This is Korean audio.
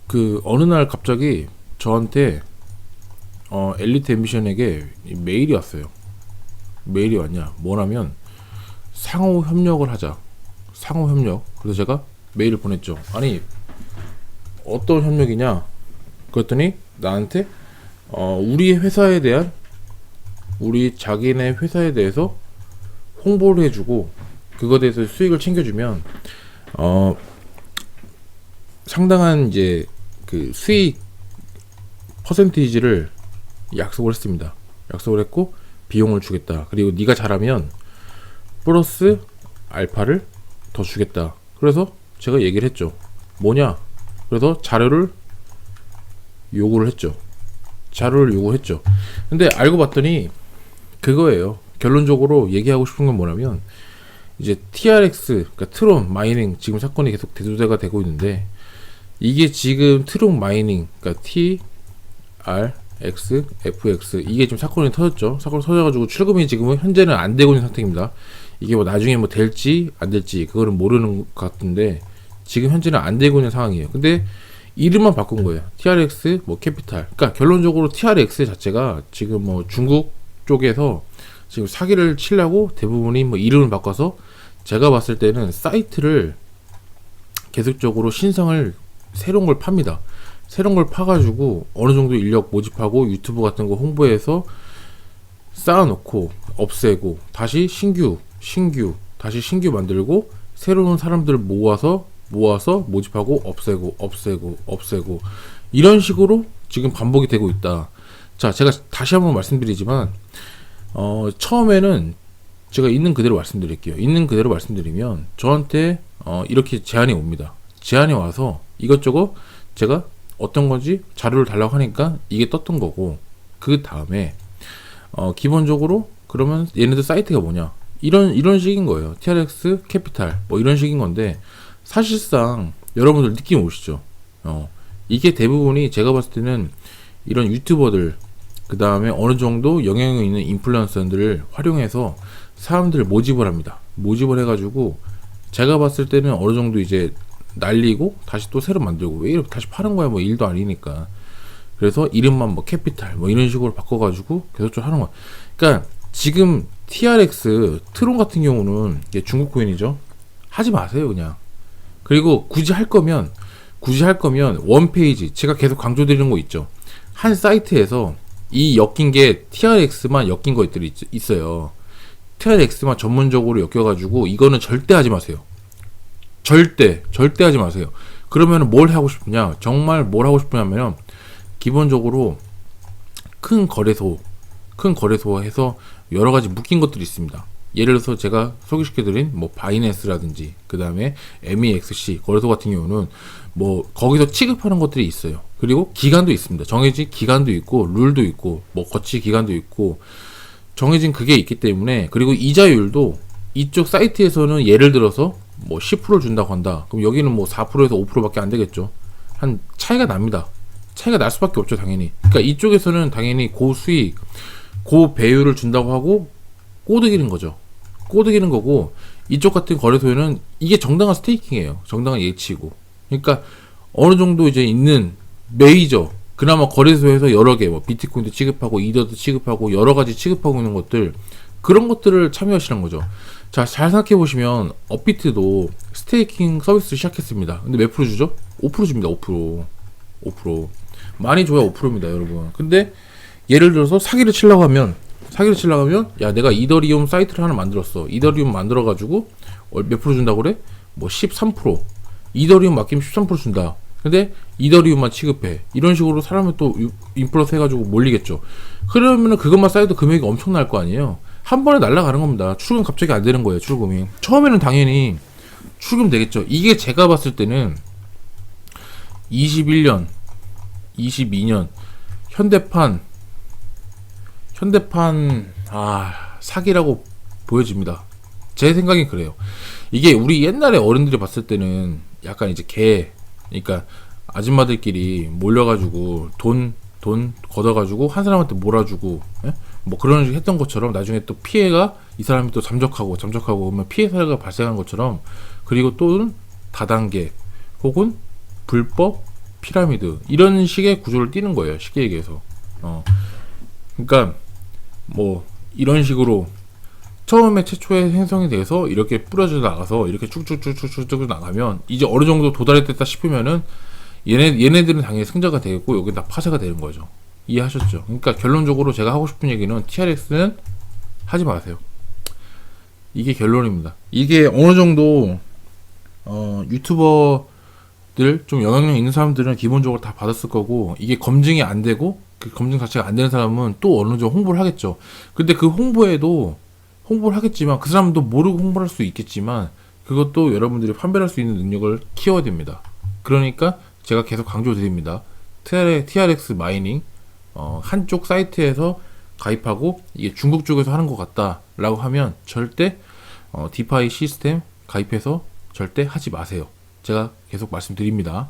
그 어느 날 갑자기 저한테 엘리트 앰비션에게 메일이 왔어요. 메일이 왔냐? 뭐냐면 상호 협력을 하자. 상호 협력. 그래서 제가 메일을 보냈죠. 아니 어떤 협력이냐? 그랬더니 나한테 우리 회사에 대한 우리 자기네 회사에 대해서 홍보를 해주고 그거에 대해서 수익을 챙겨주면 상당한 이제 그 수익 퍼센티지를 약속을 했습니다. 약속을 했고 비용을 주겠다. 그리고 네가 잘하면 플러스 알파를 더 주겠다. 그래서 제가 얘기를 했죠. 뭐냐? 그래서 자료를 요구를 했죠. 자료를 요구했죠. 근데 알고 봤더니 그거예요. 결론적으로 얘기하고 싶은 건 뭐냐면 이제 TRX, 그러니까 트론 마이닝 지금 사건이 계속 대두가 되고 있는데 이게 지금 트론 마이닝, 그러니까 TRX, FX 이게 지금 사건이 터졌죠. 사건이 터져가지고 출금이 지금은 현재는 안 되고 있는 상태입니다. 이게 뭐 나중에 뭐 될지 안 될지 그거는 모르는 것 같은데 지금 현재는 안 되고 있는 상황이에요. 근데 이름만 바꾼 거예요. TRX 뭐 캐피탈. 그러니까 결론적으로 TRX 자체가 지금 뭐 중국 쪽에서 지금 사기를 치려고 대부분이 뭐 이름을 바꿔서 제가 봤을 때는 사이트를 계속적으로 신상을 새로운 걸 팝니다. 새로운 걸 파가지고 어느 정도 인력 모집하고 유튜브 같은 거 홍보해서 쌓아놓고 없애고 다시 신규 다시 신규 만들고 새로운 사람들 모아서 모집하고 없애고 이런 식으로 지금 반복이 되고 있다. 자, 제가 다시 한번 말씀드리지만 처음에는 제가 있는 그대로 말씀드릴게요. 있는 그대로 말씀드리면 저한테 이렇게 제안이 옵니다. 제안이 와서 이것저것 제가 어떤 건지 자료를 달라고 하니까 이게 떴던 거고 그 다음에 기본적으로 그러면 얘네들 사이트가 뭐냐 이런 식인 거예요. TRX 캐피탈 뭐 이런 식인 건데 사실상 여러분들 느낌 오시죠? 이게 대부분이 제가 봤을 때는 이런 유튜버들 그 다음에 어느 정도 영향력 있는 인플루언서들을 활용해서 사람들을 모집을 합니다. 모집을 해가지고 제가 봤을 때는 어느 정도 이제 날리고 다시 또 새로 만들고 왜 이렇게 다시 파는 거야? 뭐 일도 아니니까. 그래서 이름만 뭐 캐피탈 뭐 이런 식으로 바꿔가지고 계속 좀 하는 거야. 그러니까 지금 TRX 트론 같은 경우는 이게 중국 코인이죠. 하지 마세요 그냥. 그리고 굳이 할 거면 원페이지 제가 계속 강조드리는 거 있죠. 한 사이트에서 이 엮인 게 TRX만 엮인 것들이 있어요. TRX만 전문적으로 엮여가지고 이거는 절대 하지 마세요. 절대 하지 마세요. 그러면 뭘 하고 싶으냐? 정말 뭘 하고 싶으냐면 기본적으로 큰 거래소 해서 여러 가지 묶인 것들이 있습니다. 예를 들어서 제가 소개시켜드린 뭐 바이낸스라든지 그 다음에 MEXC 거래소 같은 경우는 뭐 거기서 취급하는 것들이 있어요. 그리고 기간도 있습니다. 정해진 기간도 있고 룰도 있고 뭐 거치 기간도 있고 정해진 그게 있기 때문에 그리고 이자율도 이쪽 사이트에서는 예를 들어서 뭐 10%를 준다고 한다. 그럼 여기는 뭐 4%에서 5%밖에 안 되겠죠. 한 차이가 납니다. 차이가 날 수밖에 없죠, 당연히. 그러니까 이쪽에서는 당연히 고수익, 고배율을 준다고 하고 꼬드기는 거죠. 꼬드기는 거고 이쪽 같은 거래소에는 이게 정당한 스테이킹이에요. 정당한 예치고. 그러니까 어느 정도 이제 있는 메이저 그나마 거래소에서 여러 개 뭐 비트코인도 취급하고 이더도 취급하고 여러 가지 취급하고 있는 것들 그런 것들을 참여하시는 거죠. 자, 잘 생각해 보시면 업비트도 스테이킹 서비스 시작했습니다. 근데 몇 프로 주죠? 5% 줍니다. 5%. 많이 줘야 5%입니다, 여러분. 근데 예를 들어서 사기를 치려고 하면 야, 내가 이더리움 사이트를 하나 만들었어. 이더리움 만들어 가지고 몇 프로 준다고 그래? 뭐 13%. 이더리움 맡기면 13% 준다. 근데 이더리움만 취급해. 이런 식으로 사람을 또 인플루언스 해가지고 몰리겠죠. 그러면은 그것만 쌓여도 금액이 엄청날 거 아니에요. 한 번에 날아가는 겁니다. 출금 갑자기 안 되는 거예요. 출금이. 처음에는 당연히 출금 되겠죠. 이게 제가 봤을 때는 21년, 22년 현대판 사기라고 보여집니다. 제 생각이 그래요. 이게 우리 옛날에 어른들이 봤을 때는 약간 이제 그러니까 아줌마들끼리 몰려가지고 돈 걷어가지고 한 사람한테 몰아주고 뭐 그런 식으로 했던 것처럼 나중에 또 피해가 이 사람이 또 잠적하고 그러면 피해 사례가 발생하는 것처럼 그리고 또 다단계 혹은 불법 피라미드 이런 식의 구조를 띠는 거예요. 쉽게 얘기해서. 그러니까 뭐 이런 식으로 처음에 최초에 생성이 돼서 이렇게 뿌려져 나가서 이렇게 쭉쭉쭉쭉쭉 나가면 이제 어느 정도 도달했다 싶으면은 얘네들은 당연히 승자가 되겠고 여기다 파쇄가 되는 거죠. 이해하셨죠? 그러니까 결론적으로 제가 하고 싶은 얘기는 TRX는 하지 마세요. 이게 결론입니다. 이게 어느 정도 유튜버들 좀 영향력 있는 사람들은 기본적으로 다 받았을 거고, 이게 검증이 안 되고 그 검증 자체가 안 되는 사람은 또 어느 정도 홍보를 하겠죠. 근데 그 홍보에도 홍보를 하겠지만 그 사람도 모르고 홍보를 할 수 있겠지만 그것도 여러분들이 판별할 수 있는 능력을 키워야 됩니다. 그러니까 제가 계속 강조드립니다. TRX 마이닝 한쪽 사이트에서 가입하고 이게 중국 쪽에서 하는 것 같다 라고 하면 절대 디파이 시스템 가입해서 절대 하지 마세요. 제가 계속 말씀드립니다.